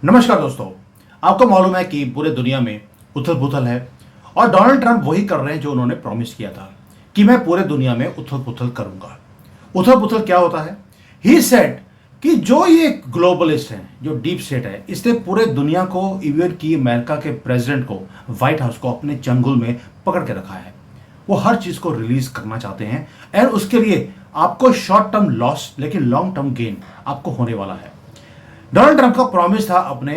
नमस्कार दोस्तों। आपको मालूम है कि पूरे दुनिया में उथल पुथल है और डोनाल्ड ट्रंप वही कर रहे हैं जो उन्होंने प्रॉमिस किया था कि मैं पूरे दुनिया में उथल पुथल करूंगा। उथल पुथल क्या होता है? ही सेड कि जो ये ग्लोबलिस्ट हैं, जो डीप स्टेट है, इसने पूरे दुनिया को, इवन की अमेरिका के प्रेसिडेंट को, व्हाइट हाउस को अपने चंगुल में पकड़ के रखा है। वो हर चीज को रिलीज करना चाहते हैं और उसके लिए आपको शॉर्ट टर्म लॉस लेकिन लॉन्ग टर्म गेन आपको होने वाला है। डोनाल्ड ट्रंप का प्रॉमिस था अपने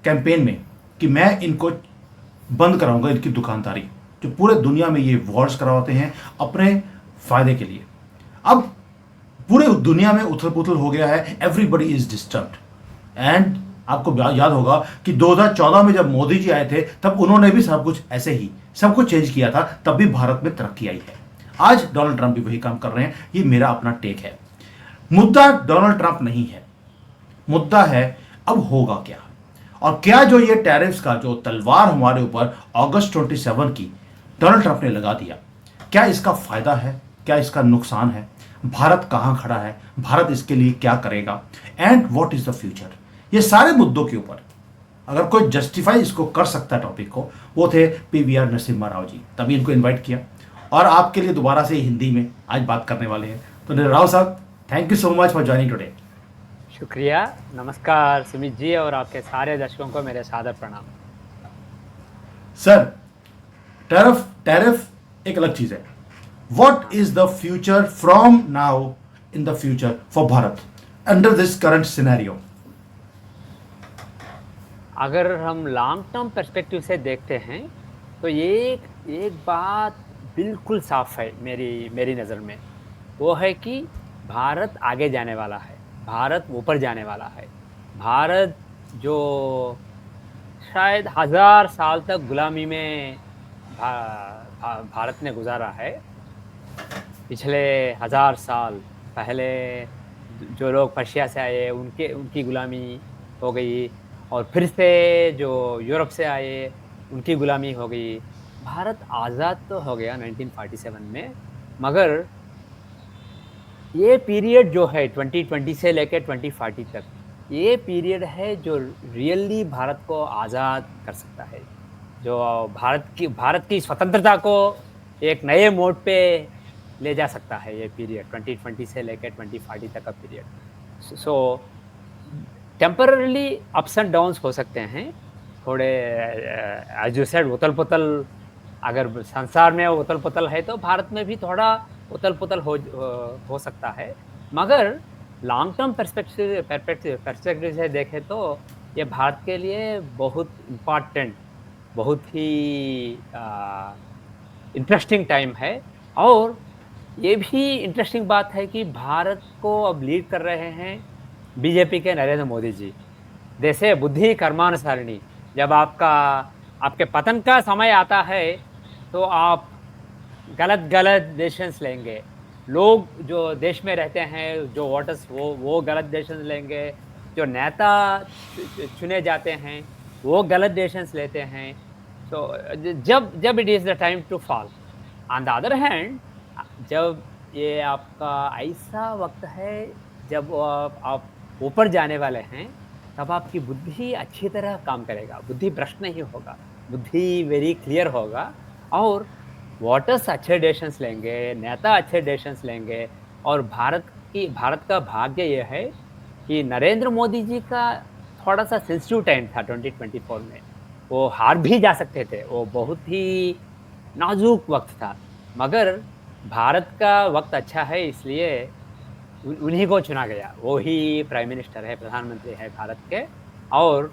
कैंपेन में कि मैं इनको बंद कराऊंगा, इनकी दुकानदारी जो पूरे दुनिया में ये वॉर्स करवाते हैं अपने फायदे के लिए। अब पूरे दुनिया में उथल पुथल हो गया है, एवरीबडी इज डिस्टर्ब्ड। एंड आपको याद होगा कि 2014 में जब मोदी जी आए थे तब उन्होंने भी सब कुछ ऐसे ही सब कुछ चेंज किया था, तब भी भारत में तरक्की आई है। आज डोनाल्ड ट्रंप भी वही काम कर रहे हैं। ये मेरा अपना टेक है। मुद्दा डोनाल्ड ट्रंप नहीं है, मुद्दा है अब होगा क्या। और क्या जो ये टैरिफ्स का जो तलवार हमारे ऊपर अगस्त 27 की डोनाल्ड ट्रंप ने लगा दिया, क्या इसका फायदा है, क्या इसका नुकसान है? भारत कहां खड़ा है, भारत इसके लिए क्या करेगा, and what is the future? ये सारे मुद्दों के ऊपर अगर कोई जस्टिफाई इसको कर सकता है टॉपिक को, वो थे पीवीआर नरसिम्हा राव जी। तभी इनको इनवाइट किया और आपके लिए दोबारा से हिंदी में आज बात करने वाले हैं। तो राव साहब, thank you so much for joining today. शुक्रिया। नमस्कार सुमित जी और आपके सारे दर्शकों को मेरे सादर प्रणाम। सर, टैरिफ टैरिफ एक अलग चीज है। What is the future from now in the future for Bharat under this current scenario? अगर हम लॉन्ग टर्म पर्सपेक्टिव से देखते हैं तो ये एक बात बिल्कुल साफ है मेरी नज़र में, वो है कि भारत आगे जाने वाला है, भारत ऊपर जाने वाला है। भारत जो शायद 1000 साल तक गुलामी में भारत ने गुजारा है, पिछले 1000 साल पहले जो लोग पर्शिया से आए उनकी गुलामी हो गई, और फिर से जो यूरोप से आए उनकी गुलामी हो गई। भारत आज़ाद तो हो गया 1947 में, मगर ये पीरियड जो है 2020 से लेकर 2040 तक, ये पीरियड है जो रियली भारत को आज़ाद कर सकता है, जो भारत की स्वतंत्रता को एक नए मोड़ पे ले जा सकता है। ये पीरियड 2020 से लेकर 2040 तक का period. So temporarily ups and downs हो सकते हैं थोड़े, एज यू सेड उथल पुथल। अगर संसार में उथल पुथल है तो भारत में भी थोड़ा उथल पुथल हो सकता है, मगर लॉन्ग टर्म पर्सपेक्टिव से देखें तो ये भारत के लिए बहुत इम्पॉर्टेंट, बहुत ही इंटरेस्टिंग टाइम है। और ये भी इंटरेस्टिंग बात है कि भारत को अब लीड कर रहे हैं बीजेपी के नरेंद्र मोदी जी। जैसे बुद्धि कर्मानुसारिणी, जब आपके पतन का समय आता है तो आप गलत डिसीजंस लेंगे। लोग जो देश में रहते हैं, जो वोटर्स, वो गलत डिसीजंस लेंगे। जो नेता चुने जाते हैं वो गलत डिसीजंस लेते हैं। तो जब it is the time to fall. On the other hand, जब ये आपका ऐसा वक्त है जब आप ऊपर जाने वाले हैं, तब आपकी बुद्धि अच्छी तरह काम करेगा, बुद्धि भ्रष्ट नहीं होगा, बुद्धि वेरी क्लियर होगा, और वोटर्स अच्छे डिसीजंस लेंगे, नेता अच्छे डिसीजंस लेंगे। और भारत का भाग्य यह है कि नरेंद्र मोदी जी का थोड़ा सा सेंसिटिव टाइम था 2024 में। वो हार भी जा सकते थे, वो बहुत ही नाजुक वक्त था, मगर भारत का वक्त अच्छा है, इसलिए उन्हीं को चुना गया। वो ही प्राइम मिनिस्टर है, प्रधानमंत्री है भारत के। और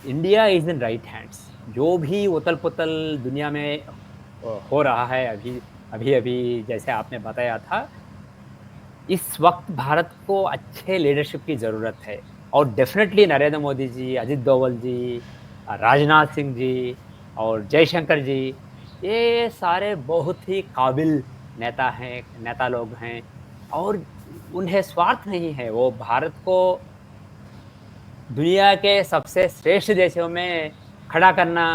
India is in right hands. जो भी उथल पुथल दुनिया में हो रहा है अभी जैसे आपने बताया था, इस वक्त भारत को अच्छे लीडरशिप की ज़रूरत है। और डेफिनेटली नरेंद्र मोदी जी, अजित डोवल जी, राजनाथ सिंह जी और जयशंकर जी, ये सारे बहुत ही काबिल नेता लोग हैं, और उन्हें स्वार्थ नहीं है। वो भारत को दुनिया के सबसे श्रेष्ठ देशों में खड़ा करना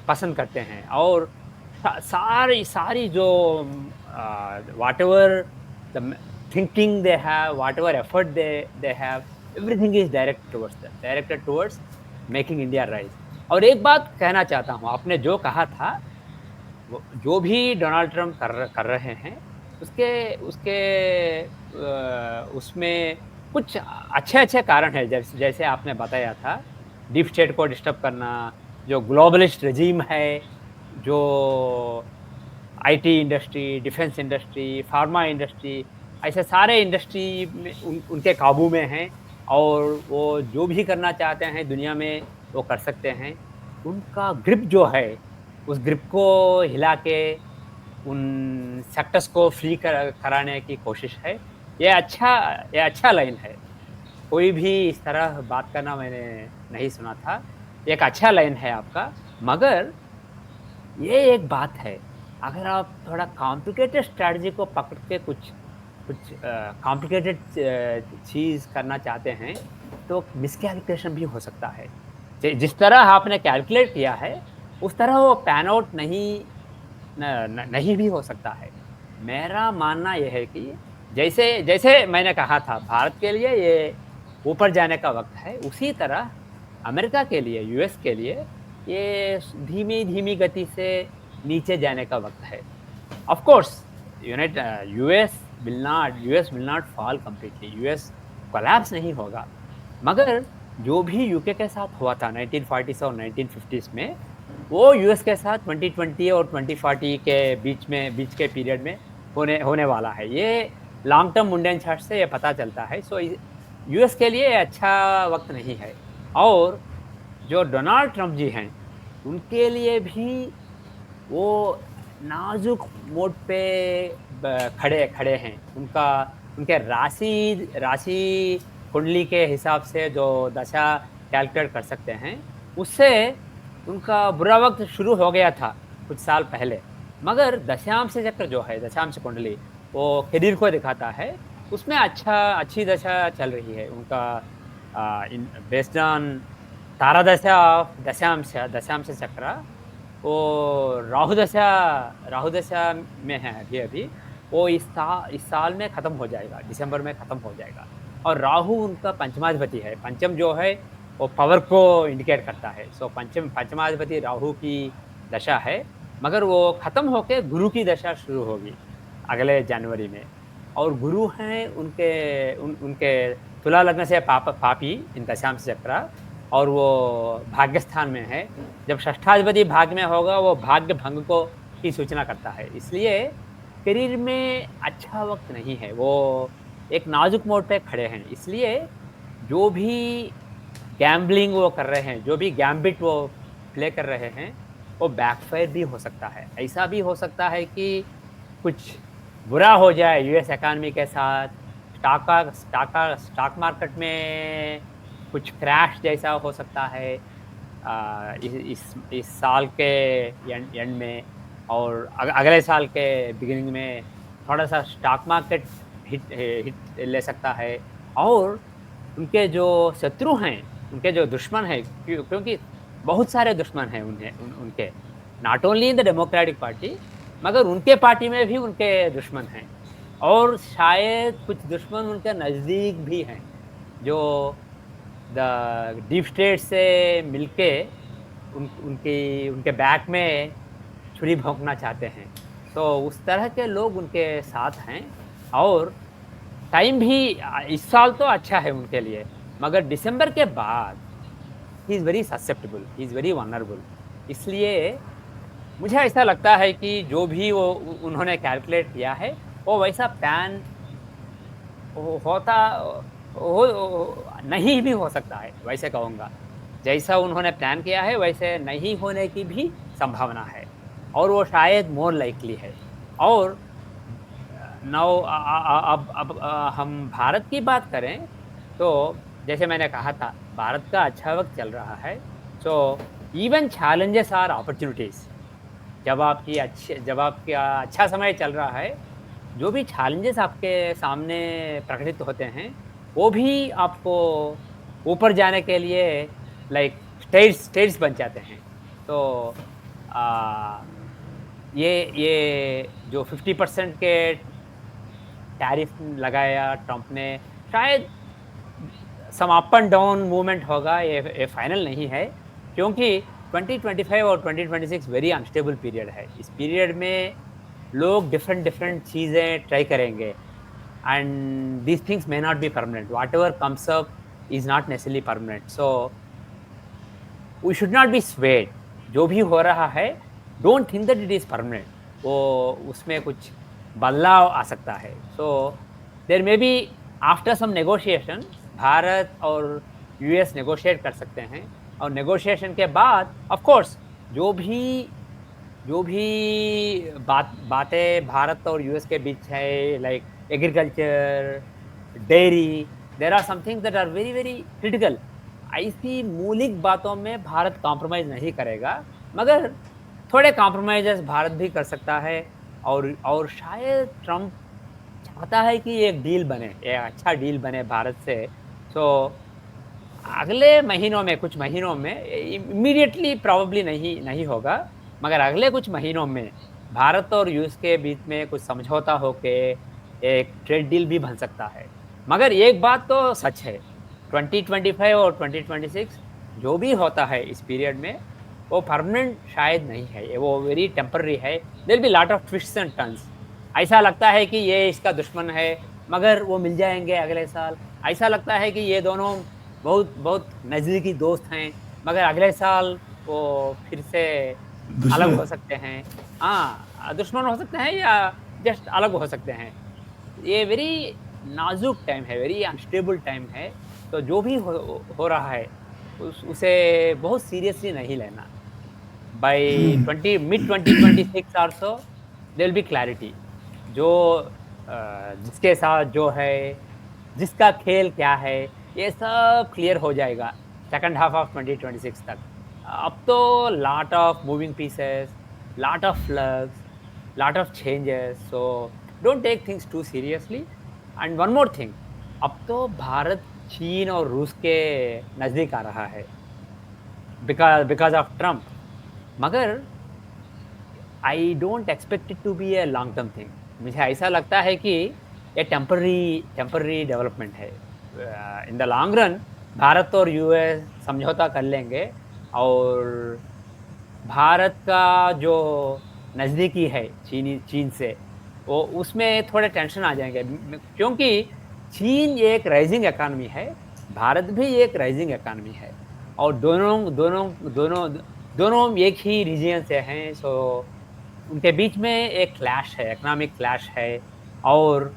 पसंद करते हैं। और सारी जो whatever the thinking they have, whatever effort they have, everything is directed towards making India rise. और एक बात कहना चाहता हूँ, आपने जो कहा था, वो जो भी डोनाल्ड ट्रंप कर रहे हैं, उसके उसके उसमें कुछ अच्छे-अच्छे कारण हैं, जैसे जैसे आपने बताया था, डीप स्टेट को डिस्टर्ब करना, जो ग्लोबलिस्ट रेजिम है, जो IT industry, defence industry, pharma industry, ऐसे सारे इंडस्ट्री में उनके काबू में हैं, और वो जो भी करना चाहते हैं दुनिया में, वो कर सकते हैं। उनका ग्रिप जो है, उस ग्रिप को हिला के उन सेक्टर्स को फ्री कराने की कोशिश है। ये अच्छा ये अच्छा लाइन है। कोई भी इस तरह बात करना मैंने नहीं सुना था। एक अच्छा लाइन है आपका, मगर ये एक बात है, अगर आप थोड़ा कॉम्प्लिकेटेड स्ट्रैटेजी को पकड़ के कुछ कुछ कॉम्प्लिकेटेड चीज़ करना चाहते हैं, तो मिसकैलकुलेशन भी हो सकता है। जिस तरह आपने कैलकुलेट किया है, उस तरह वो पैन आउट नहीं भी हो सकता है। मेरा मानना ये है कि जैसे जैसे मैंने कहा था, भारत के लिए ये ऊपर जाने का वक़्त है, उसी तरह अमेरिका के लिए, यूएस के लिए ये धीमी-धीमी गति से नीचे जाने का वक़्त है। Of course US will not fall completely, US collapse नहीं होगा। मगर जो भी यूके के साथ हुआ था 1940s और 1950s में, वो यूएस के साथ 2020 और 2040 के बीच के पीरियड में होने होने वाला है। ये लॉन्ग टर्म मुंडेन चार्ट से ये पता चलता है। सो यूएस के लिए ये अच्छा वक़्त नहीं है। और जो डोनाल्ड ट्रंप जी हैं, उनके लिए भी वो नाज़ुक मोड़ पे खड़े खड़े हैं। उनके राशि राशि कुंडली के हिसाब से जो दशा कैलकुलेट कर सकते हैं, उससे उनका बुरा वक़्त शुरू हो गया था कुछ साल पहले। मगर दशांश चक्र जो है, दशांश कुंडली, वो करियर को दिखाता है। उसमें अच्छी दशा चल रही है उनका, इन बेस्ड ऑन तारा दशा ऑफ दशांश चक्र, वो राहु दशा में है अभी-अभी। वो इस साल में ख़त्म हो जाएगा, दिसंबर में ख़त्म हो जाएगा। और राहु उनका पंचमाधिपति है। पंचम जो है, वो पावर को इंडिकेट करता है। सो पंचमाधिपति राहु की दशा है, मगर वो ख़त्म होके गुरु की दशा शुरू होगी अगले जनवरी में। और गुरु हैं उनके तुला लग्न से पापी इन दशांश चक्र, और वो भाग्यस्थान में है। जब षष्ठाधिपति भाग्य में होगा, वो भाग्य भंग को की सूचना करता है। इसलिए करियर में अच्छा वक़्त नहीं है। वो एक नाज़ुक मोड़ पे खड़े हैं। इसलिए जो भी गैम्बलिंग वो कर रहे हैं, जो भी गैम्बिट वो प्ले कर रहे हैं, वो बैकफ़ायर भी हो सकता है। ऐसा भी हो सकता है कि कुछ बुरा हो जाए यूएस इकॉनमी के साथ, स्टॉक मार्केट में कुछ क्रैश जैसा हो सकता है इस साल के एंड में, और अगले साल के बिगिनिंग में थोड़ा-सा स्टॉक मार्केट हिट ले सकता है। और उनके जो शत्रु हैं, उनके जो दुश्मन हैं, क्योंकि बहुत सारे दुश्मन हैं उनके, not only in the democratic party, मगर उनके पार्टी में भी उनके दुश्मन हैं। और शायद कुछ दुश्मन उनके नज़दीक भी हैं, जो द डीप स्टेट से मिलके उनके बैक में छुरी भोंकना चाहते हैं। तो उस तरह के लोग उनके साथ हैं। और टाइम भी इस साल तो अच्छा है उनके लिए, मगर दिसंबर के बाद he is very susceptible, he is very vulnerable. इसलिए मुझे ऐसा लगता है कि जो भी वो उन्होंने कैलकुलेट किया है, वो वैसा प्लान हो होता नहीं भी हो सकता है, वैसे कहूँगा। जैसा उन्होंने प्लान किया है, वैसे नहीं होने की भी संभावना है, और वो शायद मोर लाइकली है। और नाउ अब हम भारत की बात करें, तो जैसे मैंने कहा था, भारत का अच्छा वक़्त चल रहा है। So even challenges are opportunities. जब आपका अच्छा समय चल रहा है, जो भी चैलेंजेस आपके सामने प्रकटित होते हैं, वो भी आपको ऊपर जाने के लिए लाइक स्टेट्स बन जाते हैं। तो अ, ये जो 50% के टैरिफ लगाया ट्रंप ने, शायद sum up and down movement होगा, ये फाइनल नहीं है, क्योंकि 2025 और 2026 वेरी अनस्टेबल पीरियड है। इस पीरियड में लोग डिफरेंट डिफरेंट चीज़ें ट्राई करेंगे and these things may not be permanent, whatever comes up is not necessarily permanent, so we should not be swayed. जो भी हो रहा है, don't think that it is permanent, वो उसमें कुछ बदलाव आ सकता है। So there may be after some negotiation Bharat और यूएस नेगोशिएट कर सकते हैं, और नेगोशिएशन के बाद ऑफ कोर्स जो भी बातें भारत और यूएस के बीच है, like agriculture, dairy, there are some things that are very very critical. ऐसी मौलिक बातों में भारत कॉम्प्रोमाइज़ नहीं करेगा, मगर थोड़े कॉम्प्रोमाइज़ेज़ भारत भी कर सकता है, और शायद ट्रम्प चाहता है कि एक डील बने, एक अच्छा डील बने भारत से। सो अगले महीनों में, कुछ महीनों में, इमीडिएटली प्रोबेबली नहीं होगा, मगर अगले कुछ महीनों में भारत और यूएस के बीच में कुछ समझौता होके एक ट्रेड डील भी बन सकता है। मगर एक बात तो सच है, 2025 और 2026 जो भी होता है इस पीरियड में, वो परमानेंट शायद नहीं है, वो वेरी टेम्पररी है। There be lot of twists and turns. ऐसा लगता है कि ये इसका दुश्मन है, मगर वो मिल जाएँगे अगले साल। ऐसा लगता है कि ये दोनों बहुत बहुत नज़दीकी दोस्त हैं, मगर अगले साल वो फिर से अलग दुश्मन। हो सकते हैं। हाँ, दुश्मन हो सकते हैं या जस्ट अलग हो सकते हैं। ये वेरी नाज़ुक टाइम है, वेरी अनस्टेबल टाइम है, तो जो भी हो रहा है, उसे बहुत सीरियसली नहीं लेना। By 20 mid 2026 also there will be clarity, जो जिसके साथ जो है, जिसका खेल क्या है, ये सब क्लियर हो जाएगा सेकंड हाफ ऑफ 2026 तक। अब तो lot of moving pieces, lot of flux, lot of changes, so don't take things too seriously. And one more thing, अब तो भारत चीन और रूस के नज़दीक आ रहा है, बिकॉज़ ऑफ ट्रम्प। मगर I don't expect it to be a long term thing. मुझे ऐसा लगता है कि ये टेम्पररी डेवलपमेंट है। In the long run Bharat और यूएस समझौता कर लेंगे, और भारत का जो नज़दीकी है चीन से, वो उसमें थोड़े टेंशन आ जाएँगे, क्योंकि चीन एक राइज़िंग इकॉनमी है, भारत भी एक राइज़िंग इकॉनमी है, और दोनों एक ही रीजन से हैं, सो उनके बीच में एक क्लैश है, इकोनॉमिक क्लैश है। और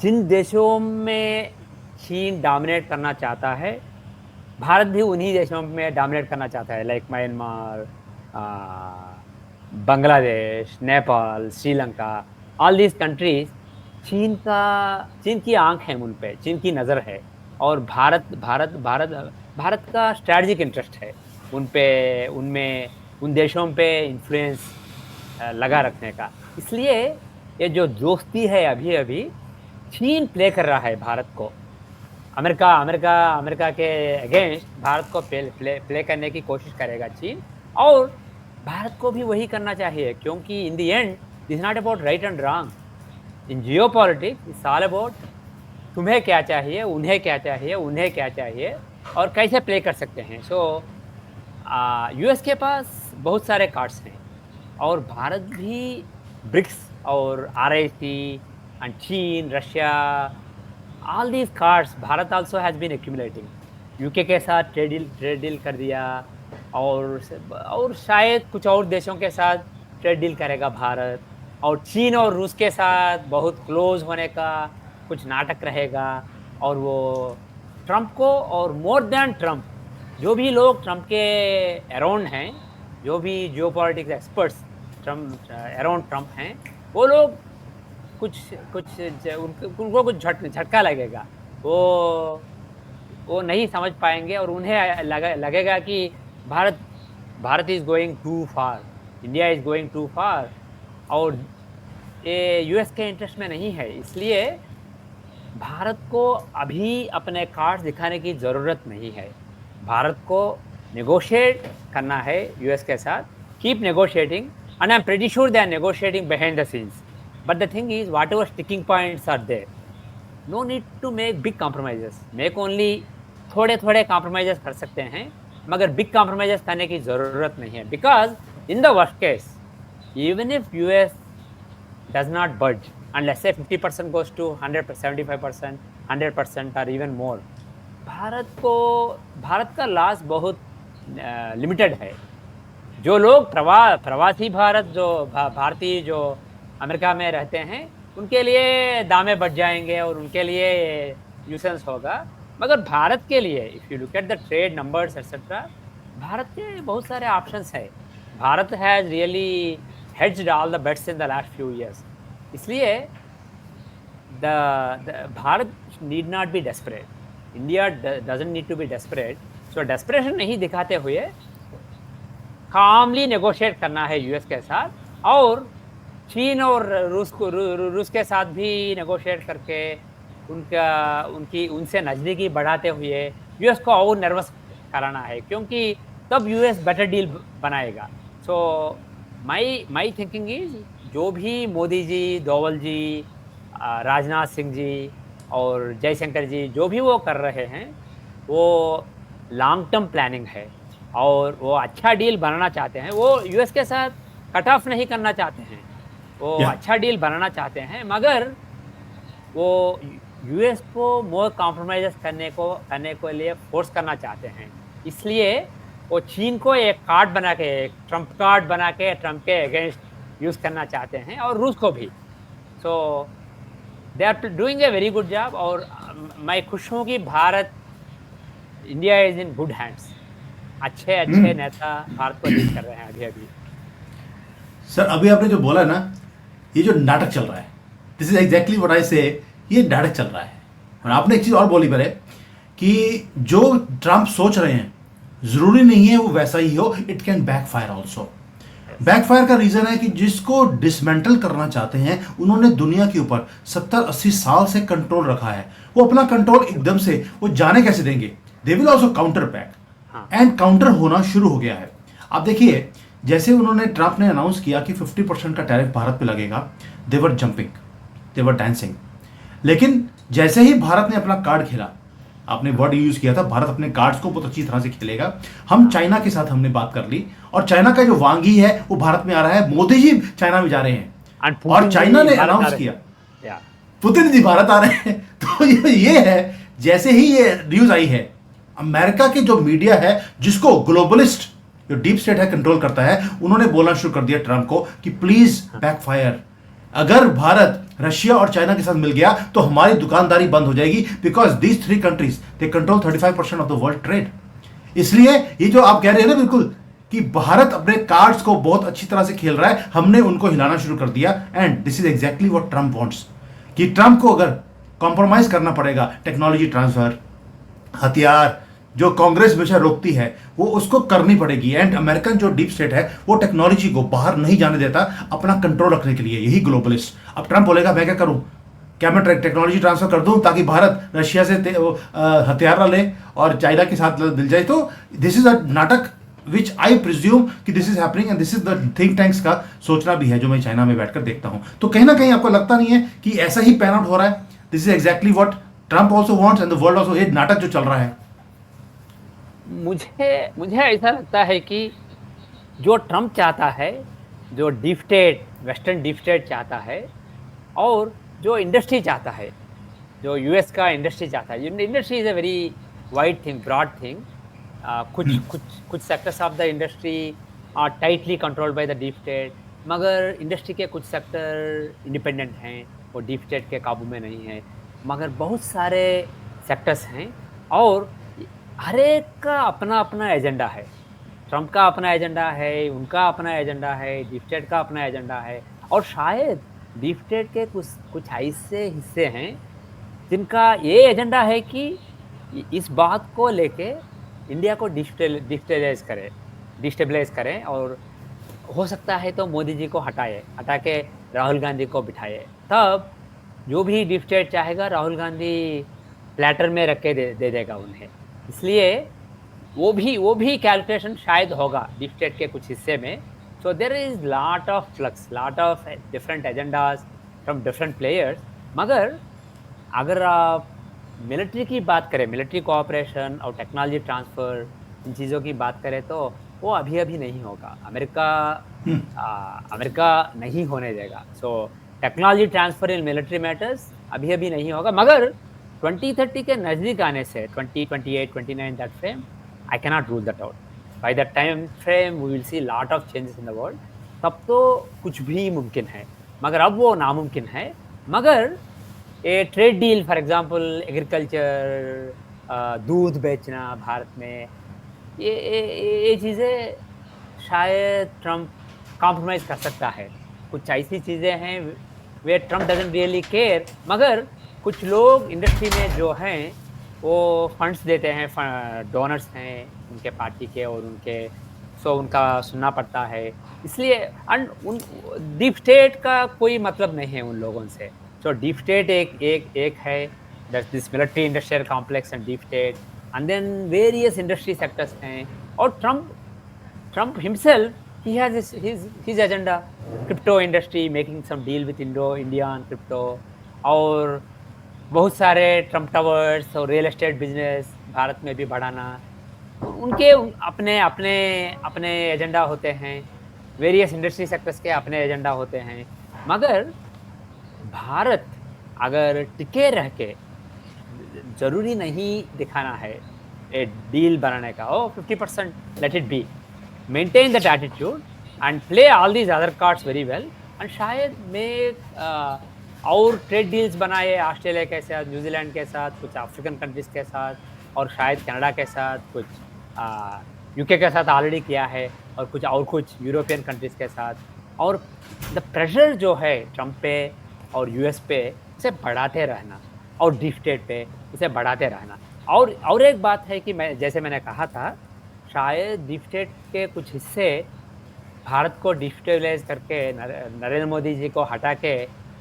जिन देशों में चीन डोमिनेट करना चाहता है, भारत भी उन्हीं देशों में डोमिनेट करना चाहता है, like Myanmar, Bangladesh, Nepal, Sri Lanka, all these countries. चीन की आँख है उन पे, चीन की नज़र है, और भारत का स्ट्रैटेजिक इंटरेस्ट है उन पे, उनमें, उन देशों पे इन्फ्लुएंस लगा रखने का। इसलिए ये जो दोस्ती है अभी-अभी, चीन प्ले कर रहा है भारत को। अमेरिका के अगेंस्ट भारत को प्ले करने की कोशिश करेगा चीन, और भारत को भी वही करना चाहिए, क्योंकि in the end this is not about right and wrong. In geopolitics it's all about तुम्हें क्या चाहिए, उन्हें क्या चाहिए, उन्हें क्या चाहिए, और कैसे प्ले कर सकते हैं। सो यूएस के पास बहुत सारे कार्ड्स हैं, और भारत भी ब्रिक्स और आरआईसी एंड चीन, Russia, all these cards Bharat also has been accumulating. UK के साथ ट्रेड डील कर दिया, और शायद कुछ और देशों के साथ ट्रेड डील करेगा भारत, और चीन और रूस के साथ बहुत क्लोज होने का कुछ नाटक रहेगा। और वो ट्रम्प को, और मोर देन ट्रम्प, जो भी लोग ट्रम्प के अराउंड हैं, जो भी geopolitics experts Trump around Trump हैं, वो लोग उनको कुछ झटका लगेगा। वो नहीं समझ पाएंगे, और उन्हें लगेगा कि Bharat is going too far, India is going too far, और ये यूएस के इंटरेस्ट में नहीं है। इसलिए भारत को अभी अपने कार्ड्स दिखाने की ज़रूरत नहीं है। भारत को नेगोशिएट करना है यूएस के साथ, keep negotiating, and I am pretty sure they are negotiating behind the scenes. But the thing is, whatever sticking points are there, no need to make big compromises, make only थोड़े-थोड़े compromises कर सकते हैं, मगर big compromises करने की ज़रूरत नहीं है। Because in the worst case, even if US does not budge and let's say 50% goes to 100 75% 100% or even more, Bharat का लॉस बहुत लिमिटेड है। जो लोग प्रवासी भारत जो भारतीय जो अमेरिका में रहते हैं, उनके लिए दामें बढ़ जाएँगे और उनके लिए न्यूसेंस होगा। मगर भारत के लिए if you look at the trade numbers etcetera, Bharat के बहुत सारे ऑप्शंस है। Bharat has really hedged all the bets in the last few years. इसलिए Bharat need not be desperate, India doesn't need to be desperate. So desperation नहीं दिखाते हुए कामली negotiate करना है यूएस के साथ, और चीन और रूस के साथ भी नेगोशिएट करके उनसे नज़दीकी बढ़ाते हुए यूएस को और नर्वस कराना है, क्योंकि तब यूएस बेटर डील बनाएगा। सो माई थिंकिंग इज, जो भी मोदी जी, डोवल जी, राजनाथ सिंह जी और जयशंकर जी जो भी वो कर रहे हैं, वो लॉन्ग टर्म प्लानिंग है और वो अच्छा डील बनाना चाहते हैं। वो यूएस के साथ कट ऑफ नहीं करना चाहते हैं, वो अच्छा डील बनाना चाहते हैं, मगर वो यूएस को मोर कॉम्प्रोमाइज़ करने को लिए फोर्स करना चाहते हैं। इसलिए वो चीन को एक कार्ड बना के, एक ट्रम्प कार्ड बना के ट्रम्प के अगेंस्ट यूज़ करना चाहते हैं, और रूस को भी। So they are doing a very good job, और मैं खुश हूँ कि Bharat, India is in good hands. अच्छे नेता भारत को लीड कर रहे हैं अभी। सर, अभी आपने जो बोला ना, ये जो नाटक चल रहा है, this is exactly what I से, ये नाटक चल रहा है। और आपने एक चीज़ और बोली पहले कि जो ट्रम्प सोच रहे हैं ज़रूरी नहीं है वो वैसा ही हो, it can backfire also. Backfire का रीज़न है कि जिसको डिसमेंटल करना चाहते हैं, उन्होंने दुनिया के ऊपर 70-80 साल से कंट्रोल रखा है। वो अपना कंट्रोल एकदम से वो जाने कैसे देंगे? They will also counter back, and counter होना शुरू हो गया है। आप देखिए, जैसे उन्होंने, ट्रम्प ने अनाउंस किया कि 50% का टैरिफ भारत पे लगेगा, दे वर जंपिंग, दे वर डांसिंग। लेकिन जैसे ही भारत ने अपना कार्ड खेला, आपने वर्ड यूज किया था, भारत अपने कार्ड्स को बहुत अच्छी तरह से खेलेगा। हम चाइना के साथ हमने बात कर ली, और चाइना का जो वांगी है वो भारत में आ रहा है। मोदी जी चाइना में जा रहे हैं, और चाइना ने अनाउंस किया, पुतिन जी भारत आ रहे हैं। तो ये है, जैसे ही ये न्यूज आई है, अमेरिका के जो मीडिया है, जिसको ग्लोबलिस्ट, जो डीप स्टेट है, कंट्रोल करता है, उन्होंने बोलना शुरू कर दिया ट्रम्प को कि प्लीज बैकफायर। अगर भारत रशिया और चाइना के साथ मिल गया तो हमारी दुकानदारी बंद हो जाएगी, because these 3 countries they control 35% of the world trade. इसलिए ये जो आप कह रहे हैं ना, बिल्कुल, कि भारत अपने कार्ड्स को बहुत अच्छी तरह से खेल रहा है, हमने उनको हिलाना शुरू कर दिया। And this is exactly what Trump wants, कि ट्रम्प को अगर कॉम्प्रोमाइज करना पड़ेगा, टेक्नोलॉजी ट्रांसफर, हथियार, जो कांग्रेस हमेशा रोकती है, वो उसको करनी पड़ेगी। एंड अमेरिकन जो डीप स्टेट है, वो टेक्नोलॉजी को बाहर नहीं जाने देता अपना कंट्रोल रखने के लिए, यही ग्लोबलिस्ट। अब ट्रम्प बोलेगा मैं क्या करूं, क्या मैं टेक्नोलॉजी ट्रांसफर कर दूं ताकि भारत रशिया से हथियार ले और चाइना के साथ मिल जाए? तो दिस इज अ नाटक विच आई प्रिज्यूम कि this is happening, and this is the think tanks का सोचना भी है, जो मैं चाइना में बैठकर देखता हूं। तो कहीं ना कहीं आपको लगता नहीं है कि ऐसा ही पैन आउट हो रहा है? This is exactly what Trump also wants and the world also. ये नाटक जो चल रहा है, मुझे ऐसा लगता है कि जो ट्रम्प चाहता है, जो deep state, western deep state चाहता है, और जो इंडस्ट्री चाहता है, जो यूएस का इंडस्ट्री चाहता है, industry is a very wide thing, broad thing. कुछ sectors of the industry are tightly controlled by the deep state, मगर इंडस्ट्री के कुछ सेक्टर इंडिपेंडेंट हैं, वो डीप स्टेट के काबू में नहीं है। मगर बहुत सारे सेक्टर्स हैं, और हर एक का अपना अपना एजेंडा है। ट्रम्प का अपना एजेंडा है, उनका अपना एजेंडा है, डीप स्टेट का अपना एजेंडा है, और शायद डीप स्टेट के कुछ ऐसे हिस्से हैं जिनका ये एजेंडा है कि इस बात को लेके इंडिया को डिस्टेबलाइज करें, और हो सकता है तो मोदी जी को हटा के राहुल गांधी को बिठाए। तब जो भी डीप स्टेट चाहेगा, राहुल गांधी प्लेटर में रख के दे देगा उन्हें। इसलिए वो भी कैलकुलेशन शायद होगा डीप स्टेट के कुछ हिस्से में। So there is lot of flux, lot of different agendas from different players. मगर अगर आप मिलिट्री की बात करें, मिलिट्री कोऑपरेशन और टेक्नोलॉजी ट्रांसफ़र, इन चीज़ों की बात करें तो वो अभी-अभी नहीं होगा। अमेरिका नहीं होने देगा। So technology transfer in military matters अभी-अभी नहीं होगा, मगर 2030 के नज़दीक आने से 2028, 29 that frame, I cannot rule that out. By that time frame we will see lot of changes in the world. तब तो कुछ भी मुमकिन है, मगर अब वो नामुमकिन है। मगर ये trade deal for example agriculture, दूध बेचना भारत में, ये चीज़ें शायद ट्रम्प कॉम्प्रोमाइज़ कर सकता है। कुछ ऐसी चीज़ें हैं वे ट्रम्प डज़न्ट रियली केयर, मगर कुछ लोग इंडस्ट्री में जो हैं वो फंड्स देते हैं, डोनर्स हैं उनके पार्टी के और उनके, सो उनका सुनना पड़ता है। इसलिए एंड उन डीप स्टेट का कोई मतलब नहीं है उन लोगों से। सो डीप स्टेट एक है, that's this military industrial complex and deep state, and then various industry sectors हैं। और Trump himself, he has his agenda, crypto industry, making some deal with India on crypto, और बहुत सारे Trump towers और real estate business Bharat में भी बढ़ाना। उनके अपने अपने अपने एजेंडा होते हैं, वेरियस इंडस्ट्री सेक्टर्स के अपने एजेंडा होते हैं। मगर भारत अगर टिके रह के, ज़रूरी नहीं दिखाना है ए डील बनाने का, ओ 50% let it be, maintain that attitude and play all these other cards very well, and शायद मेक और ट्रेड डील्स बनाए ऑस्ट्रेलिया के साथ, न्यूजीलैंड के साथ, कुछ अफ्रीकन कंट्रीज़ के साथ, और शायद कनाडा के साथ, कुछ यूके के साथ ऑलरेडी किया है, और कुछ यूरोपियन कंट्रीज़ के साथ। और द प्रेशर जो है ट्रम्प पे और यूएस पे, उसे बढ़ाते रहना, और डीप स्टेट पे उसे बढ़ाते रहना। और एक बात है कि जैसे मैंने कहा था, शायद डीप स्टेट के कुछ हिस्से भारत को डिस्टेबलाइज़ करके नरेंद्र मोदी जी को हटा के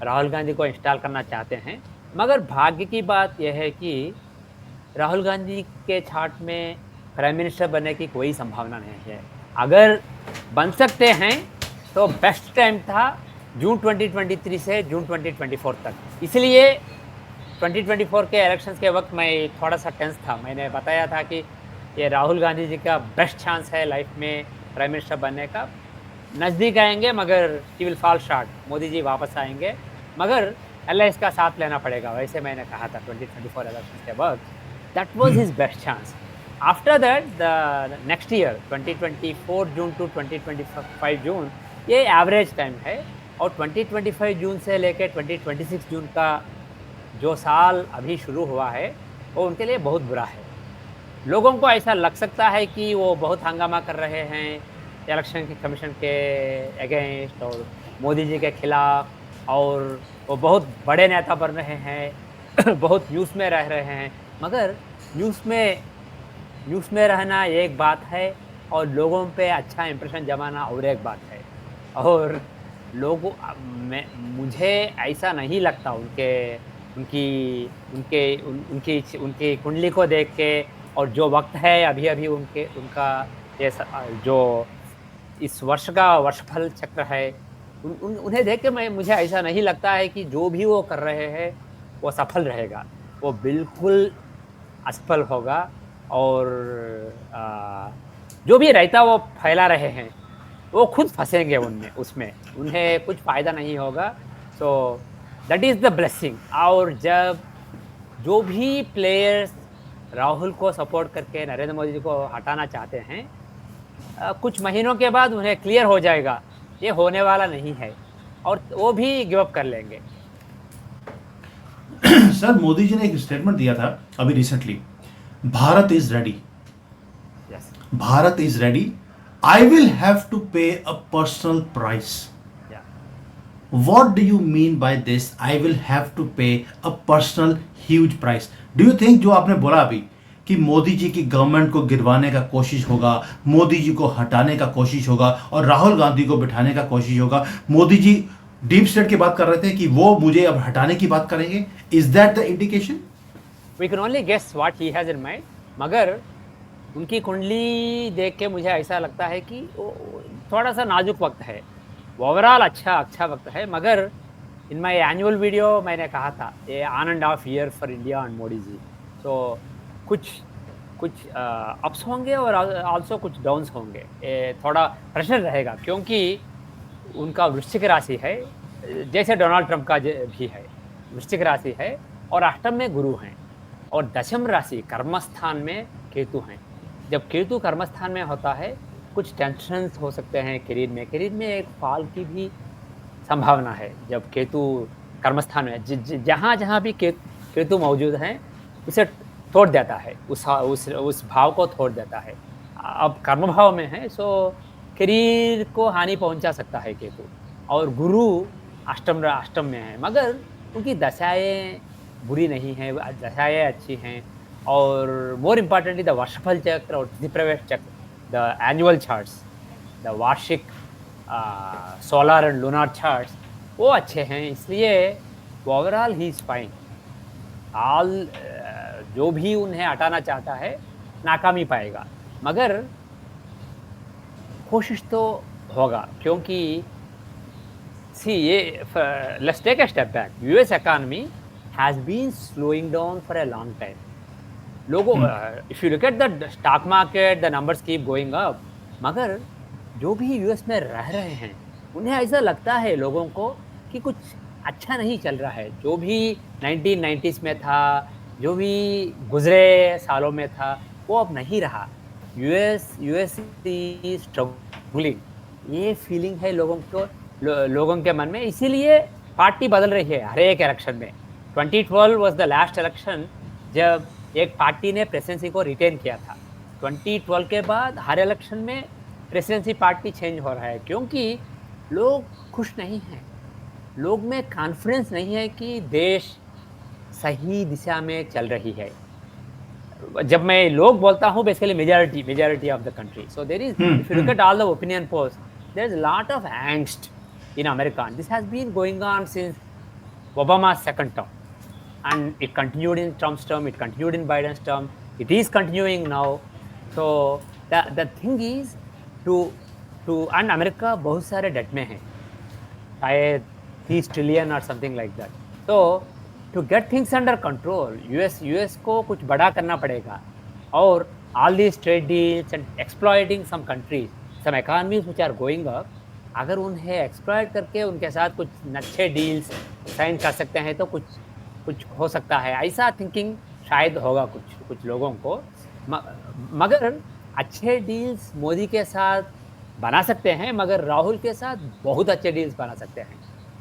राहुल गांधी को इंस्टॉल करना चाहते हैं। मगर भाग्य की बात यह है कि राहुल गांधी के छाट में प्राइम मिनिस्टर बनने की कोई संभावना नहीं है। अगर बन सकते हैं तो बेस्ट टाइम था जून 2023 से जून 2024 तक। इसलिए 2024 के इलेक्शंस के वक्त मैं थोड़ा सा टेंस था। मैंने बताया था कि ये राहुल गांधी जी का बेस्ट चांस है लाइफ में प्राइम मिनिस्टर बनने का। नज़दीक आएंगे मगर he will fall short, Modi ji वापस आएंगे, मगर एलआईएस का साथ लेना पड़ेगा। वैसे मैंने कहा था 2024 इलेक्शंस के वक्त, that was his best chance. After that the next year 2024 June to 2025 June, ये एवरेज टाइम है। और 2025 जून से लेकर 2026 जून का जो साल अभी शुरू हुआ है, वो उनके लिए बहुत बुरा है। लोगों को ऐसा लग सकता है कि वो बहुत हंगामा कर रहे हैं इलेक्शन की कमीशन के अगेंस्ट और मोदी जी के खिलाफ, और वो बहुत बड़े नेता बन रहे हैं बहुत न्यूज़ में रह रहे हैं। मगर न्यूज़ में रहना एक बात है, और लोगों पे अच्छा इंप्रेशन जमाना और एक बात है। और लोगों मुझे ऐसा नहीं लगता उनकी कुंडली को देख के, और जो वक्त है अभी उनका ये जो इस वर्ष का वर्षफल चक्र है, उन्हें देख के मुझे ऐसा नहीं लगता है कि जो भी वो कर रहे हैं वो सफल रहेगा। वो बिल्कुल असफल होगा, और जो भी रहता वो फैला रहे हैं, वो खुद फंसेंगे उसमें उन्हें कुछ फ़ायदा नहीं होगा। So that is the blessing. और जब जो भी प्लेयर्स राहुल को सपोर्ट करके नरेंद्र मोदी जी को हटाना चाहते हैं, कुछ महीनों के बाद उन्हें क्लियर हो जाएगा ये होने वाला नहीं है, और वो भी गिव अप कर लेंगे। सर, मोदी जी ने एक स्टेटमेंट दिया था अभी recently, Bharat is ready, yes, Bharat is ready, I will have to pay a personal price. या What do you mean by this? I will have to pay a personal huge price. Do you think जो आपने बोला अभी कि मोदी जी की government को गिरवाने का कोशिश होगा, मोदी जी को हटाने का कोशिश होगा, और राहुल गांधी को बिठाने का कोशिश होगा, मोदी जी डीप स्टेट की बात कर रहे थे कि वो मुझे अब हटाने की बात करेंगे, is that the indication? We can only guess what he has in mind. मगर उनकी कुंडली देख के मुझे ऐसा लगता है कि थोड़ा सा नाजुक वक्त है। ओवरऑल अच्छा वक्त है, मगर इन माय एनुअल वीडियो मैंने कहा था ये on end of year for India and Modi ji. So कुछ कुछ अप्स होंगे और आल्सो कुछ डाउन्स होंगे। ये थोड़ा प्रेशर रहेगा क्योंकि उनका वृश्चिक राशि है, जैसे डोनाल्ड ट्रंप का भी है, वृश्चिक राशि है और अष्टम में गुरु हैं और दशम राशि कर्मस्थान में केतु हैं। जब केतु कर्मस्थान में होता है कुछ टेंशन्स हो सकते हैं करियर में एक फॉल की भी संभावना है। जब केतु कर्मस्थान में जहाँ भी केतु मौजूद हैं उसे तोड़ देता है, उस भाव को तोड़ देता है। अब कर्म भाव में है सो करियर को हानि पहुंचा सकता है केतु। और गुरु अष्टम में है मगर उनकी दशाएं बुरी नहीं हैं, दशाएं अच्छी हैं। और मोर इम्पॉर्टेंटली द वर्षफल चक्र और तिथि प्रवेश चक्र, द एनुअल चार्ट्स, द वार्षिक सोलर एंड लूनार चार्ट्स वो अच्छे हैं, इसलिए overall he is fine. All जो भी उन्हें हटाना चाहता है नाकामी पाएगा मगर कोशिश तो होगा क्योंकि सी ये let's take a step back. US economy has been slowing down for a long time. लोगों if you look at the stock market the numbers keep going up मगर जो भी यूएस में रह रहे हैं उन्हें ऐसा लगता है लोगों को कि कुछ अच्छा नहीं चल रहा है। जो भी 1990s में था, जो भी गुजरे सालों में था वो अब नहीं रहा। यूएस इज स्ट्रगलिंग, ये फीलिंग है लोगों के मन में, इसीलिए पार्टी बदल रही है हर एक इलेक्शन में। 2012 वाज द लास्ट इलेक्शन जब एक पार्टी ने प्रेसिडेंसी को रिटेन किया था। 2012 के बाद हर इलेक्शन में प्रेसिडेंसी पार्टी चेंज हो रहा है क्योंकि लोग खुश नहीं हैं, लोग में कॉन्फिडेंस नहीं है कि देश सही दिशा में चल रही है। जब मैं लोग बोलता हूँ basically majority of the country. So there is if you look at all the opinion polls there is lot of angst in America. This has been going on since Obama's second term and it continued in Trump's term, it continued in Biden's term, it is continuing now. So the thing is to and America बहुत सारे debt में है, शायद 30 trillion और something like that. तो to get things under control US को कुछ बड़ा करना पड़ेगा और all these trade deals and exploiting some countries, some economies which are going up, अगर उन्हें एक्सप्लॉइट करके उनके साथ कुछ अच्छे डील्स साइन कर सकते हैं तो कुछ हो सकता है। ऐसा थिंकिंग शायद होगा कुछ लोगों को। मगर अच्छे डील्स मोदी के साथ बना सकते हैं मगर राहुल के साथ बहुत अच्छे डील्स बना सकते हैं,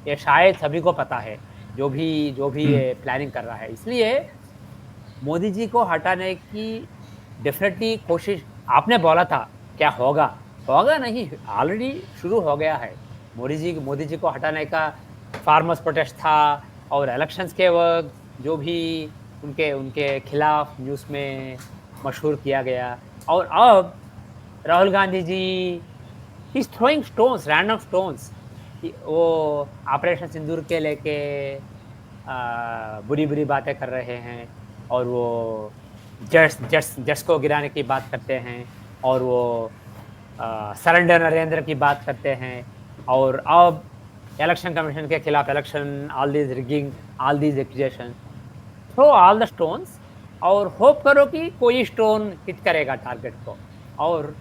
ये शायद सभी को पता है जो भी ये प्लानिंग कर रहा है। इसलिए मोदी जी को हटाने की डेफिनेटली कोशिश, आपने बोला था क्या होगा नहीं, ऑलरेडी शुरू हो गया है। मोदी जी को हटाने का फार्मर्स प्रोटेस्ट था और इलेक्शंस के वक्त जो भी उनके खिलाफ न्यूज़ में मशहूर किया गया। और अब Rahul Gandhi ji is throwing stones, random stones, वो ऑपरेशन सिंदूर के लेके बुरी बातें कर रहे हैं और वो जट्स को गिराने की बात करते हैं और वो सरेंडर नरेंद्र की बात करते हैं और अब इलेक्शन कमीशन के खिलाफ election, all these rigging, all these accusation, throw all the stones और होप करो कि कोई स्टोन हिट करेगा टारगेट को। और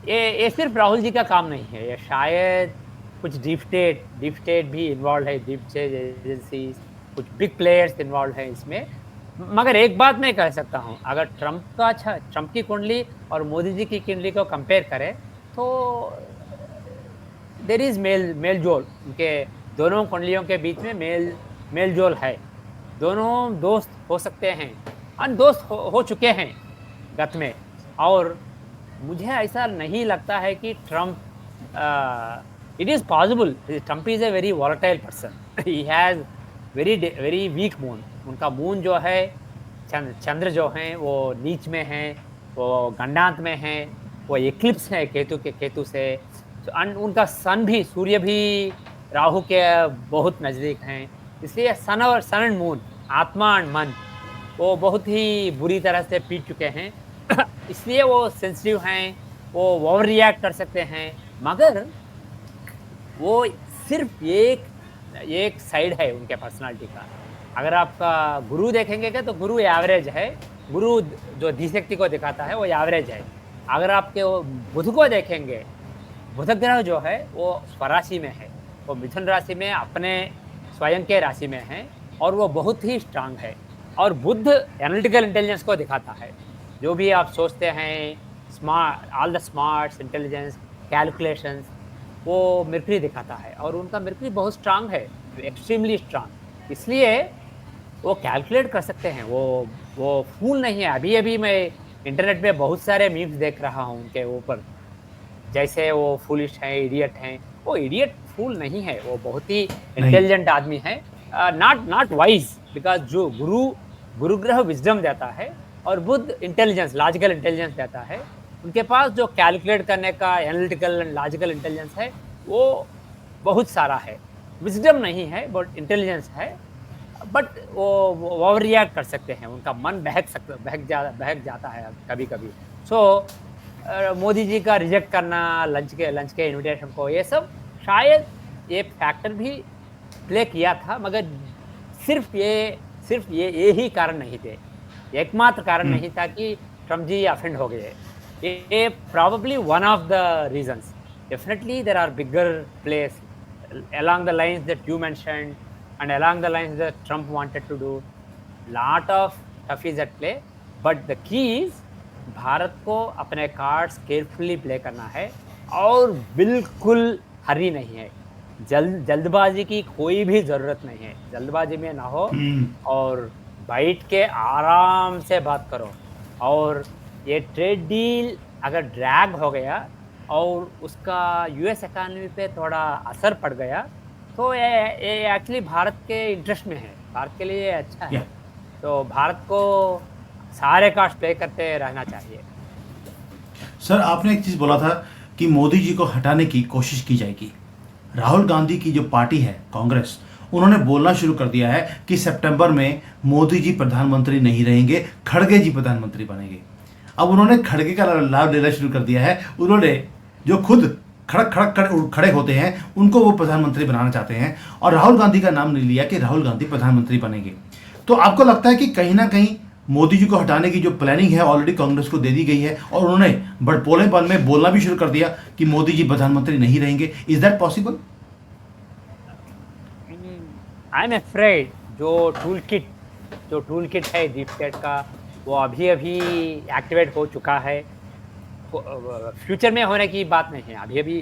ये सिर्फ राहुल जी का काम नहीं है, ये शायद कुछ डीप स्टेट भी इन्वॉल्व है, डीप स्टेट एजेंसीज, कुछ बिग प्लेयर्स इन्वॉल्व हैं इसमें। मगर एक बात मैं कह सकता हूँ, अगर ट्रंप की कुंडली और मोदी जी की कुंडली को कंपेयर करें तो देयर इज मेल जोल, उनके दोनों कुंडलियों के बीच में मेल जोल है। दोनों दोस्त हो सकते हैं, अनदोस्त हो चुके हैं गत में। और मुझे ऐसा नहीं लगता है कि Trump it is possible, Trump is a very volatile person, he has very weak moon. उनका मून जो है, चंद्र जो हैं वो नीच में हैं, वो गंडांत में हैं, वो एक्लिप्स है केतु से। उनका सन सूर्य भी राहु के बहुत नज़दीक हैं, इसलिए सन एंड मून, आत्मा एंड मन, वो बहुत ही बुरी तरह से पीट चुके हैं। इसलिए वो सेंसिटिव हैं, वो ओवर रिएक्ट कर सकते हैं। मगर वो सिर्फ एक साइड है उनके पर्सनालिटी का। अगर आपका गुरु देखेंगे क्या, तो गुरु एवरेज है। गुरु जो धीशक्ति को दिखाता है वो एवरेज है। अगर आपके वो बुध को देखेंगे, बुध ग्रह जो है वो स्वराशि में है, वो मिथुन राशि में अपने स्वयं के राशि में है और वो बहुत ही स्ट्रांग है। और बुध एनालिटिकल इंटेलिजेंस को दिखाता है। जो भी आप सोचते हैं, smart, all the smarts, intelligence, calculations, वो मरकरी दिखाता है। और उनका मरकरी बहुत स्ट्रांग है, एक्सट्रीमली स्ट्रांग, इसलिए वो कैलकुलेट कर सकते हैं। वो फूल नहीं है। अभी अभी मैं इंटरनेट पे बहुत सारे मीम्स देख रहा हूँ उनके ऊपर, जैसे वो फूलिश हैं, इडियट हैं। वो इडियट फूल नहीं है, वो बहुत ही नहीं। इंटेलिजेंट आदमी है। नॉट वाइज, बिकॉज जो गुरु ग्रह विजडम देता है और बुध इंटेलिजेंस, लॉजिकल इंटेलिजेंस देता है। उनके पास जो कैलकुलेट करने का एनालिटिकल एंड लॉजिकल इंटेलिजेंस है वो बहुत सारा है। विजडम नहीं है बट इंटेलिजेंस है। बट वो ओवर रिएक्ट कर सकते हैं, उनका मन बहक जाता है कभी कभी। सो मोदी जी का रिजेक्ट करना लंच के इनविटेशन को, ये सब शायद ये फैक्टर भी प्ले किया था, मगर सिर्फ ये ही कारण नहीं थे, एकमात्र कारण नहीं था कि ट्रम्प जी अफेंड हो गए। ये probably one of the reasons. Definitely there are bigger plays along the lines that you mentioned and along the lines that Trump wanted to do. Lot of stuff is at play, but the key is Bharat को अपने cards carefully play करना है और बिल्कुल हरी नहीं है। जल्दबाजी की कोई भी ज़रूरत नहीं है। जल्दबाजी में ना हो और बैठ के आराम से बात करो। और ये ट्रेड डील अगर ड्रैग हो गया और उसका यूएस इकॉनमी पे थोड़ा असर पड़ गया, तो ये एक्चुअली भारत के इंटरेस्ट में है, भारत के लिए अच्छा है। तो भारत को सारे कार्ड्स प्ले करते रहना चाहिए। सर, आपने एक चीज़ बोला था कि मोदी जी को हटाने की कोशिश की जाएगी। राहुल गांधी की जो पार्टी है कांग्रेस, उन्होंने बोलना शुरू कर दिया है कि सितंबर में मोदी जी प्रधानमंत्री नहीं रहेंगे, खड़गे जी प्रधानमंत्री बनेंगे। अब उन्होंने खड़गे का लाभ लेना शुरू कर दिया है। उन्होंने जो खुद खड़े होते हैं उनको वो प्रधानमंत्री बनाना चाहते हैं और राहुल गांधी का नाम नहीं लिया कि राहुल गांधी प्रधानमंत्री बनेंगे। तो आपको लगता है कि कहीं ना कहीं मोदी जी को हटाने की जो प्लानिंग है ऑलरेडी कांग्रेस को दे दी गई है और उन्होंने बड़पोलेपन में बोलना भी शुरू कर दिया कि मोदी जी प्रधानमंत्री नहीं रहेंगे? Is that possible? I am afraid जो टूल किट है डीप स्टेट का, वो अभी एक्टिवेट हो चुका है। फ्यूचर में होने की बात नहीं है, अभी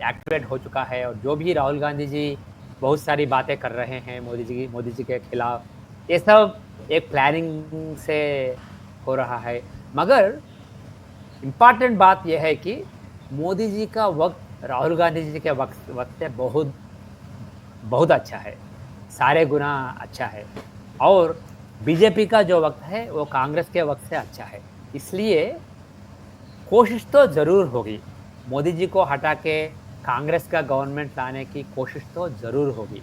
एक्टिवेट हो चुका है। और जो भी राहुल गांधी जी बहुत सारी बातें कर रहे हैं मोदी जी के खिलाफ, ये सब एक प्लानिंग से हो रहा है। मगर इम्पॉर्टेंट बात यह है कि मोदी जी का वक्त राहुल गांधी जी के वक्त से बहुत अच्छा है, सारे गुना अच्छा है। और बीजेपी का जो वक्त है वो कांग्रेस के वक्त से अच्छा है। इसलिए कोशिश तो ज़रूर होगी, मोदी जी को हटा के कांग्रेस का गवर्नमेंट लाने की कोशिश तो ज़रूर होगी,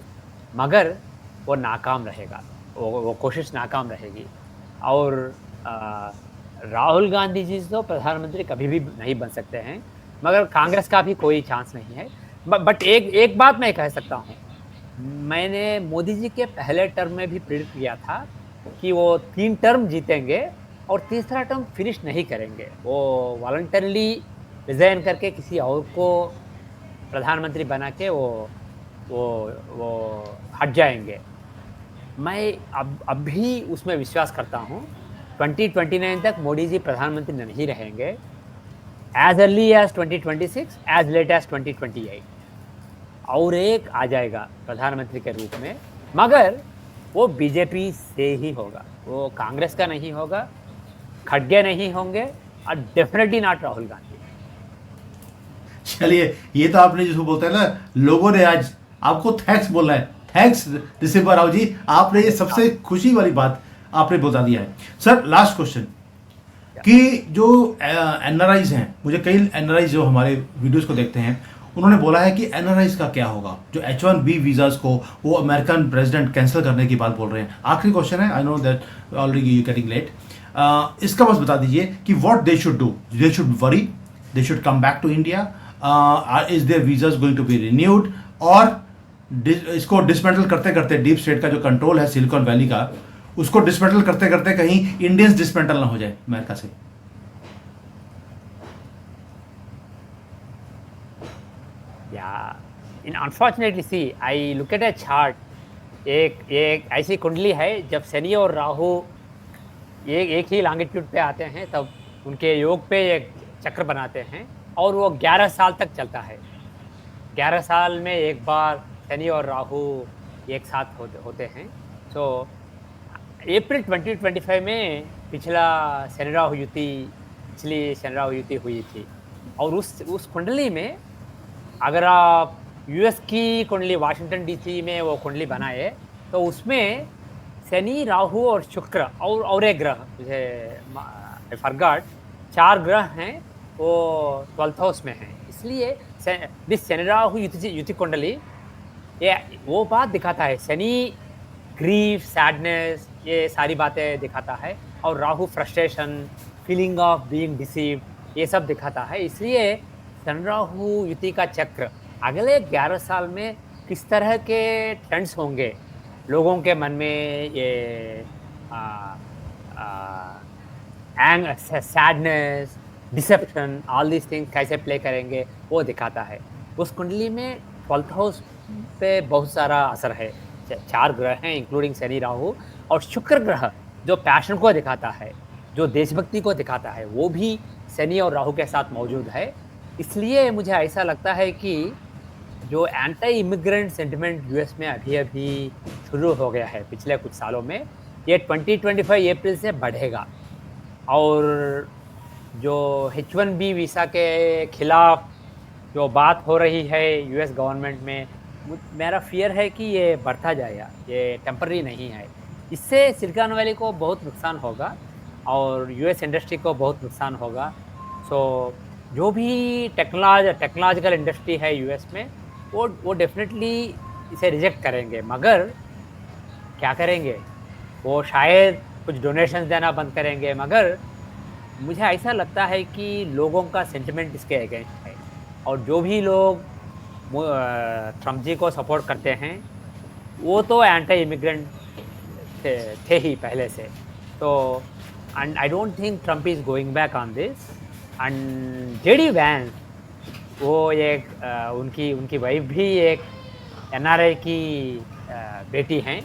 मगर वो नाकाम रहेगा, वो कोशिश नाकाम रहेगी। और राहुल गांधी जी तो प्रधानमंत्री कभी भी नहीं बन सकते हैं, मगर कांग्रेस का भी कोई चांस नहीं है। बट एक बात मैं कह सकता हूँ, मैंने मोदी जी के पहले टर्म में भी प्रेडिक्ट किया था कि वो 3 टर्म जीतेंगे और तीसरा टर्म फिनिश नहीं करेंगे, वो वॉलंटरली रिजाइन करके किसी और को प्रधानमंत्री बना के वो हट जाएंगे। मैं अब भी उसमें विश्वास करता हूँ 2029 तक मोदी जी प्रधानमंत्री नहीं रहेंगे, as early as 2026, as late as 2028 और एक आ जाएगा प्रधानमंत्री के रूप में, मगर वो बीजेपी से ही होगा, वो कांग्रेस का नहीं होगा, खड़गे नहीं होंगे और डेफिनेटली नॉट राहुल गांधी। चलिए, ये तो आपने जिसको बोलते हैं ना, लोगों ने आज आपको थैंक्स बोलना है। थैंक्स ऋषिपर राव जी, आपने ये सबसे खुशी वाली बात आपने बता दिया है। सर, लास्ट क्वेश्चन कि जो एनआरआईज हैं, मुझे कई एनआरआईज जो हमारे वीडियोस को देखते हैं, उन्होंने बोला है कि एनआरआईज का क्या होगा, जो H1B वीज़ास को वो अमेरिकन प्रेसिडेंट कैंसिल करने की बात बोल रहे हैं। आखिरी क्वेश्चन है, I know that already you getting late, इसका बस बता दीजिए कि what they should do. They should worry, they should come back to India, is there visas going to be renewed, और इसको डिसमेंटल करते करते, डीप स्टेट का जो कंट्रोल है सिलिकॉन वैली का, उसको डिसमेंटल करते करते कहीं इंडियंस डिसमेंटल ना हो जाए अमेरिका से। Yeah. Unfortunately, see, I look at a chart. एक एक ऐसी कुंडली है जब शनि और राहु एक ही लॉन्गिट्यूड पे आते हैं, तब उनके योग पे एक चक्र बनाते हैं और वो 11 साल तक चलता है। 11 साल में एक बार शनि और राहु एक साथ होते होते हैं। सो अप्रैल 2025 में पिछली शनि राहु युति हुई थी और उस कुंडली में अगर आप यूएस की कुंडली वाशिंगटन डीसी में वो कुंडली बनाए तो उसमें शनि, राहु और शुक्र और एक ग्रह, मुझे आई फॉरगॉट, 4 ग्रह हैं, वो 12th हाउस में हैं। इसलिए दिस शनि राहु युति कुंडली ये वो बात दिखाता है। शनि ग्रीफ, सैडनेस, ये सारी बातें दिखाता है और Rahu frustration, feeling of being deceived, ये सब दिखाता है। इसलिए शनि राहु युति का चक्र अगले 11 साल में किस तरह के ट्रेंड्स होंगे लोगों के मन में, ये sadness, deception, all these things कैसे प्ले करेंगे वो दिखाता है। उस कुंडली में 12th हाउस पे बहुत सारा असर है। 4 ग्रह हैं इंक्लूडिंग शनि, राहु और शुक्र ग्रह जो पैशन को दिखाता है, जो देशभक्ति को दिखाता है, वो भी शनि और राहु के साथ मौजूद है। इसलिए मुझे ऐसा लगता है कि जो एंटी इमिग्रेंट सेंटिमेंट यूएस में अभी शुरू हो गया है पिछले कुछ सालों में, ये 2025 अप्रैल से बढ़ेगा और जो H1B वीज़ा के खिलाफ जो बात हो रही है यूएस गवर्नमेंट में, मेरा फियर है कि ये बढ़ता जाएगा, ये टेम्पररी नहीं है। इससे सिलिकॉन वैली को बहुत नुकसान होगा और यूएस इंडस्ट्री को बहुत नुकसान होगा। सो जो भी टेक्नोलॉजिकल इंडस्ट्री है यूएस में, वो डेफिनेटली इसे रिजेक्ट करेंगे, मगर क्या करेंगे, वो शायद कुछ डोनेशंस देना बंद करेंगे, मगर मुझे ऐसा लगता है कि लोगों का सेंटिमेंट इसके अगेंस्ट है और जो भी लोग ट्रम्प जी को सपोर्ट करते हैं वो तो एंटी इमिग्रेंट थे ही पहले से। तो and I don't think Trump is going back on this. And JD Vance, वो एक उनकी वाइफ भी एक एनआरआई की बेटी हैं,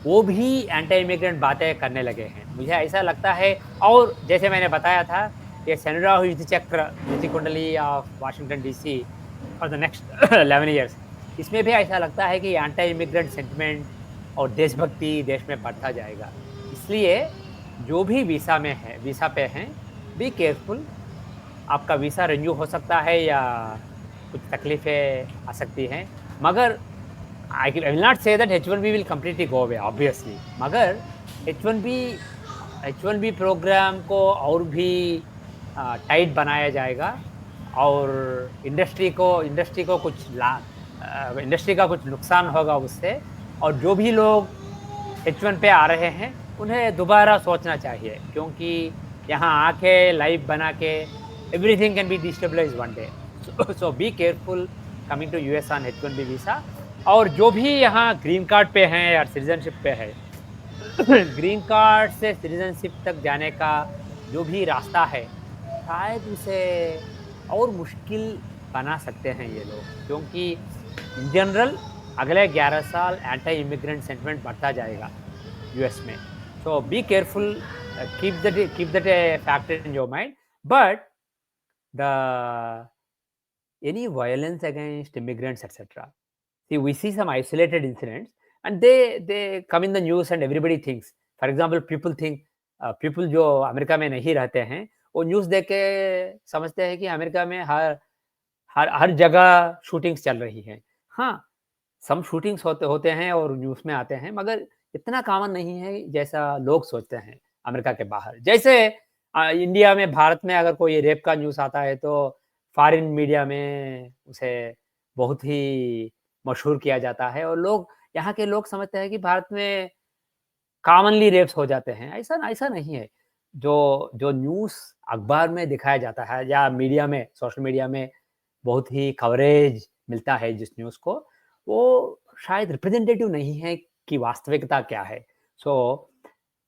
वो भी एंटी इमिग्रेंट बातें करने लगे हैं। मुझे ऐसा लगता है, और जैसे मैंने बताया था कि शनि राहु युति चक्र, युति कुंडली of Washington DC for the next 11 years, इसमें भी ऐसा लगता है कि एंटी इमिग्रेंट सेंटिमेंट और देशभक्ति देश में बढ़ता जाएगा। इसलिए जो भी वीसा पे हैं, बी केयरफुल। आपका वीसा रिन्यू हो सकता है या कुछ तकलीफें आ सकती हैं, मगर I will not say that H1B will completely go away, obviously, मगर H1B प्रोग्राम को और भी टाइट बनाया जाएगा और इंडस्ट्री का कुछ नुकसान होगा उससे। और जो भी लोग H1 पे आ रहे हैं उन्हें दोबारा सोचना चाहिए, क्योंकि यहाँ आके लाइफ बना के everything can be destabilized one day. So be careful coming to US on H1B visa. और जो भी यहाँ ग्रीन कार्ड पे हैं या सिटीजनशिप पे है, ग्रीन कार्ड से सिटीजनशिप तक जाने का जो भी रास्ता है, शायद उसे और मुश्किल बना सकते हैं ये लोग, क्योंकि इन जनरल अगले 11 साल एंटी इमिग्रेंट सेंटिमेंट बढ़ता जाएगा यूएस में। So be careful, keep that a factor in your mind. But the any violence against immigrants, etc. See, we see some isolated incidents, and they come in the news, and everybody thinks. For example, people जो America में नहीं रहते हैं, वो news देख के समझते हैं कि अमेरिका में हर जगह शूटिंग्स चल रही हैं। हाँ, सम शूटिंग्स होते हैं और न्यूज़ में आते हैं, मगर इतना कॉमन नहीं है जैसा लोग सोचते हैं अमेरिका के बाहर। जैसे इंडिया में, भारत में अगर कोई रेप का न्यूज़ आता है तो फॉरेन मीडिया में उसे बहुत ही मशहूर किया जाता है और यहाँ के लोग समझते हैं कि भारत में कॉमनली रेप्स हो जाते हैं। ऐसा नहीं है। जो न्यूज़ अखबार में दिखाया जाता है या मीडिया में, सोशल मीडिया में बहुत ही कवरेज मिलता है जिस न्यूज़ को, वो शायद रिप्रेजेंटेटिव नहीं है कि वास्तविकता क्या है. सो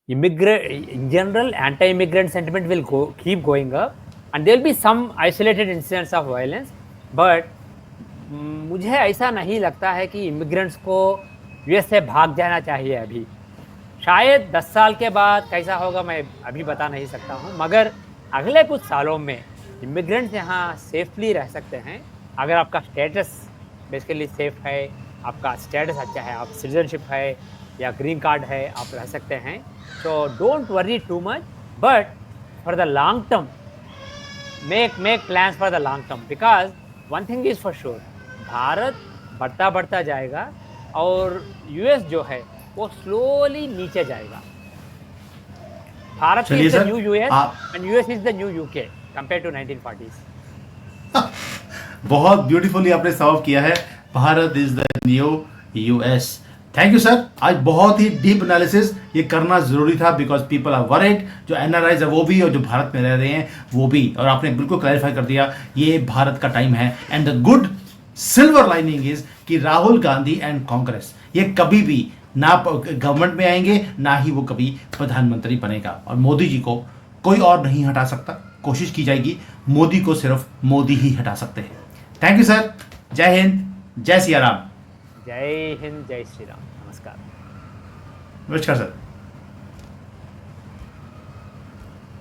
immigrant in general, anti-immigrant sentiment will keep going up, and there will be some isolated incidents of violence, but मुझे ऐसा नहीं लगता है कि इमिग्रेंट्स को यूएस से भाग जाना चाहिए अभी. शायद 10 साल के बाद कैसा होगा मैं अभी बता नहीं सकता हूँ, मगर अगले कुछ सालों में इमिग्रेंट्स यहाँ सेफली रह सकते हैं अगर आपका स्टेटस बेसिकली सेफ है, आपका स्टेटस अच्छा है, आप सिटीजनशिप है या ग्रीन कार्ड है, आप रह सकते हैं. So don't worry too much, but for the long term make plans for the long term, because one thing is for sure, Bharat बढ़ता जाएगा और यूएस जो है वो स्लोली नीचे जाएगा. भारत चलिए is the sir, new US आप and US is the new UK compare to 1940s. बहुत ब्यूटीफुली आपने सॉल्व किया है. Bharat is the new US. Thank you sir. आज बहुत ही डीप एनालिसिस ये करना जरूरी था, बिकॉज पीपल आर वरीड. जो एनआरआईज है वो भी और जो भारत में रह रहे हैं वो भी, और आपने बिल्कुल क्लैरिफाई कर दिया ये भारत का टाइम है. And the good silver lining is कि राहुल गांधी एंड कांग्रेस ये कभी भी ना गवर्नमेंट में आएंगे, ना ही वो कभी प्रधानमंत्री बनेगा. और मोदी जी को कोई और नहीं हटा सकता. कोशिश की जाएगी, मोदी को सिर्फ मोदी ही हटा सकते हैं. Thank you sir. जय हिंद, जय सिया राम. जय हिंद, जय श्री राम. नमस्कार. नमस्कार सर.